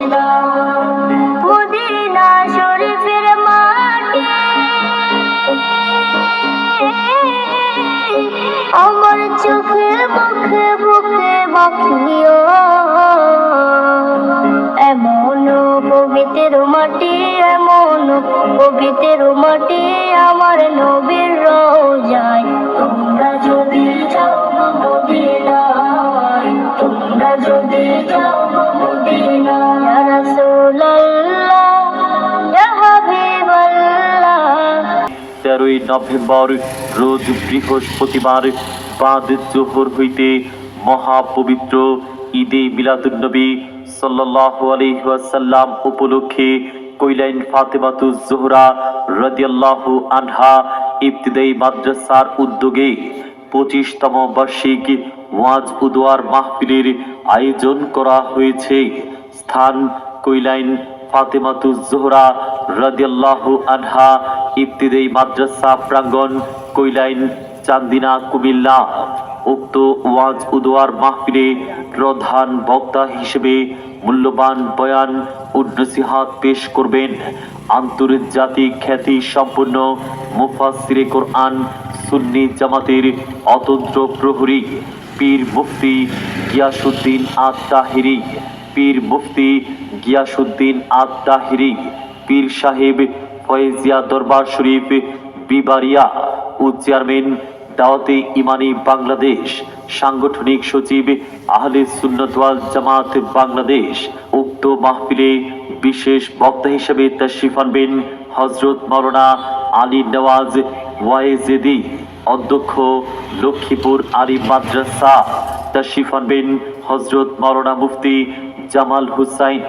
Medina, Medina শরীফের মাটি আমার চোখে মুখে বুকে মাখিও। এমন পবিত্র মাটি, এমন পবিত্র মাটি আমার নবীর রওজায়। তোমরা যদি যাও মদিনায়, তোমরা যদি যাও মদিনায়, ইয়া রাসূলুল্লাহ ইয়া হাবিবাল্লাহ। 13ই নভেম্বর রোজ বৃহস্পতিবার বাদ জোহর হইতে মহাপবিত্র ঈদে মিলাদুন্নবী সাল্লাল্লাহু আলাইহি ওয়াসাল্লাম উপলক্ষে কৈলাইন ফাতেমাতুজ জোহরা রাদিয়াল্লাহু আনহা ইবতিদায়ী মাদ্রাসার উদ্যোগে 25তম বার্ষিক ওয়াজ ও দোয়ার মাহফিলের আয়োজন করা হয়েছে। স্থান কৈলাইন ফাতেমাতুজ জোহরা রাদিয়াল্লাহু আনহা ইবতিদায়ী মাদ্রাসা প্রাঙ্গণ, কৈলাইন, চান্দিনা, কুমিল্লা। উক্ত ওয়াজ ও দোয়ার মাহফিলে প্রধান বক্তা হিসেবে মূল্যবান বয়ান ও নসিহত পেশ করবেন আন্তর্জাতিক খ্যাতি সম্পন্ন মুফাসসিরে কোরআন সুন্নি জামাতের অতন্ত্র প্রহরী পীর মুফতি গিয়াসউদ্দিন আত-তাহিরি, পীর মুফতি গিয়াসউদ্দিন আত-তাহিরি, পীর সাহেব ফয়েজিয়া দরবার শরীফ বিবারিয়া ও চেয়ারম্যান দাওয়াতে ইমানি বাংলাদেশ, সাংগঠনিক সচিব আহলে সুন্নাত ওয়াল জামাত বাংলাদেশ। উক্ত মাহফিলে বিশেষ বক্তা হিসেবে তাশরিফ আনবেন হযরত মাওলানা আলী নওয়াজ ওয়াইজেদি, অধ্যক্ষ লক্ষ্মীপুর আলিম মাদ্রাসা। তাশরিফ আনবেন হযরত মাওলানা মুফতি জামাল হুসাইন,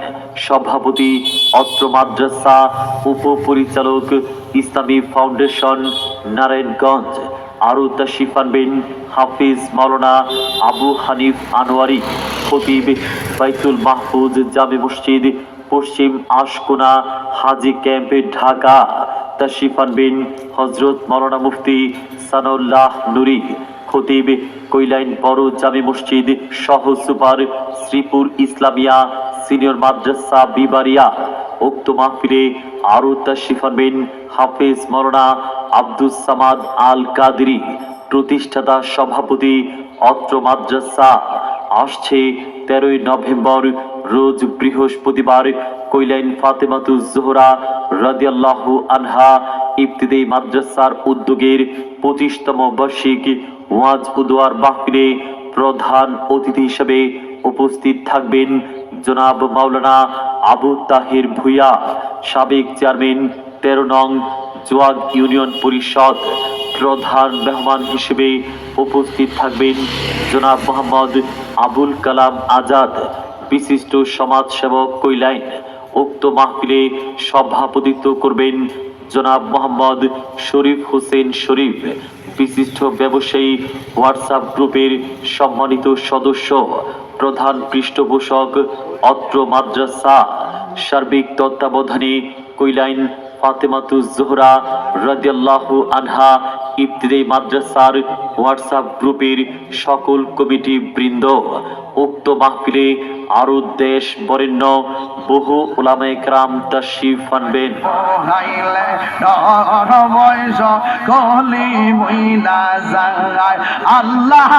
সভাপতি অত্র মাদ্রাসা, উপপরিচালক ইসলামী ফাউন্ডেশন নারায়ণগঞ্জ। আরও তাশরিফ আনবেন হাফিজ মাওলানা আবু হানিফ আনোয়ারি, খতিব বাইতুল মাহফুজ জামে মসজিদ, পশ্চিম আশকোনা, হাজী ক্যাম্প, ঢাকা। তাশরিফ আনবেন হযরত মাওলানা মুফতি সানাউল্লাহ নুরি, খতিব কৈলাইন বড় জামে মসজিদ সহ সুপার শ্রীপুর ইসলামিয়া সিনিয়র মাদ্রাসা বিবারিয়া। উক্ত মাহফিলে আরও তাশরিফ আনবেন হাফেজ মাওলানা আব্দুস সামাদ আল কাদরি, প্রতিষ্ঠাতা সভাপতি অত্র মাদ্রাসা। আসছে 13ই নভেম্বর রোজ বৃহস্পতিবার কৈলাইন ফাতেমাতুজ জোহরা রাদিয়াল্লাহু আনহা ইবতিদায়ী মাদ্রাসার উদ্যোগের 25তম বার্ষিক ওয়াজ ও দোয়ার মাহফিলে প্রধান অতিথি হিসেবে উপস্থিত থাকবেন জনাব মাওলানা আবু তাহের ভূঁইয়া, সাবেক চেয়ারম্যান 13 নং জোয়াগ ইউনিয়ন পরিষদ। প্রধান মেহমান হিসেবে উপস্থিত থাকবেন জনাব মোহাম্মদ আবুল কালাম আজাদ, বিশিষ্ট সমাজসেবক কৈলাইন। উক্ত মাহফিলে সভাপতিত্ব করবেন জনাব মোহাম্মদ শরীফ হোসেন শরীফ, বিশিষ্ট ব্যবসায়ী, হোয়াটসঅ্যাপ গ্রুপের সম্মানিত সদস্য, প্রধান পৃষ্ঠপোষক অত্র মাদ্রাসা। সার্বিক তত্ত্বাবধানে কৈলাইন ফাতেমাতুজ জোহরা রাদিয়াল্লাহু আনহা ইবতিদায়ী মাদ্রাসার হোয়াটসঅ্যাপ গ্রুপের সকল কমিটি বৃন্দ। উক্ত মাহফিলে আরো দেশ বরেণ্য বহু উলামায়ে কেরাম তাশরিফ আনবেন। আল্লাহ